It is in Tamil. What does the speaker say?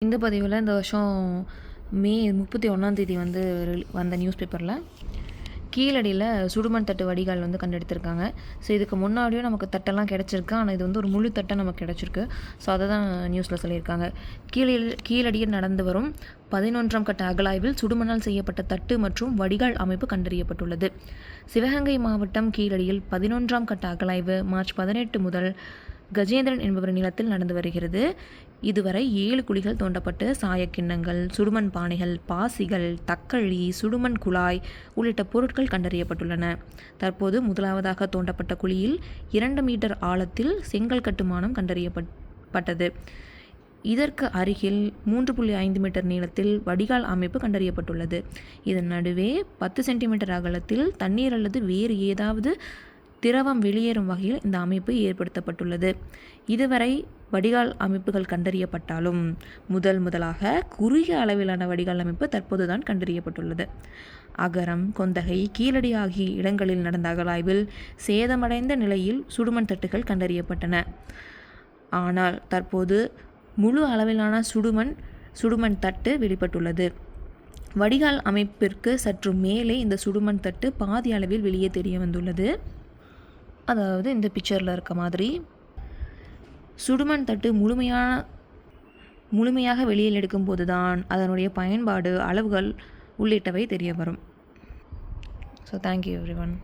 இந்த பதிவில் இந்த வருஷம் மே 31 வந்து வந்த நியூஸ் பேப்பரில் கீழடியில் சுடுமண் தட்டு வடிகால் வந்து கண்டெடுத்திருக்காங்க. ஸோ இதுக்கு முன்னாடியும் நமக்கு தட்டெல்லாம் கிடச்சிருக்கு, ஆனால் இது வந்து ஒரு முழு தட்டை நமக்கு கிடச்சிருக்கு. ஸோ அதை தான் நியூஸில் சொல்லியிருக்காங்க. கீழடியில் நடந்து வரும் 11ஆம் கட்ட அகழாய்வில் சுடுமணால் செய்யப்பட்ட தட்டு மற்றும் வடிகால் அமைப்பு கண்டறியப்பட்டுள்ளது. சிவகங்கை மாவட்டம் கீழடியில் 11ஆம் கட்ட அகழாய்வு மார்ச் 18 முதல் கஜேந்திரன் என்பவர் நிலத்தில் நடந்து வருகிறது. இதுவரை 7 குழிகள் தோண்டப்பட்டு சாயக்கிண்ணங்கள், சுடுமண் பானைகள், பாசிகள், தக்கழி, சுடுமண் குழாய் உள்ளிட்ட பொருட்கள் கண்டறியப்பட்டுள்ளன. தற்போது முதலாவதாக தோண்டப்பட்ட குழியில் 2 மீட்டர் ஆழத்தில் செங்கல் கட்டுமானம் கண்டறியப்பட்டது. இதற்கு அருகில் 3.5 மீட்டர் நீளத்தில் வடிகால் அமைப்பு கண்டறியப்பட்டுள்ளது. இதன் நடுவே 10 சென்டிமீட்டர் அகலத்தில் தண்ணீர் அல்லது வேறு ஏதாவது திரவம் வெளியேறும் வகையில் இந்த அமைப்பு ஏற்படுத்தப்பட்டுள்ளது. இதுவரை வடிகால் அமைப்புகள் கண்டறியப்பட்டாலும் முதலாக குறுகிய அளவிலான வடிகால் அமைப்பு தற்போதுதான் கண்டறியப்பட்டுள்ளது. அகரம், கொந்தகை, கீழடி ஆகிய இடங்களில் நடந்த அகழாய்வில் சேதமடைந்த நிலையில் சுடுமண் தட்டுகள் கண்டறியப்பட்டன. ஆனால் தற்போது முழு அளவிலான சுடுமண் தட்டு வெளிப்பட்டுள்ளது. வடிகால் அமைப்பிற்கு சற்று மேலே இந்த சுடுமண் தட்டு பாதி அளவில் வெளியே தெரிய வந்துள்ளது. அதாவது இந்த பிக்சரில் இருக்க மாதிரி சுடுமண் தட்டு முழுமையாக வெளியில் எடுக்கும்போது தான் அதனுடைய பயன்பாடு, அளவுகள் உள்ளிட்டவை தெரிய வரும். So thank you everyone.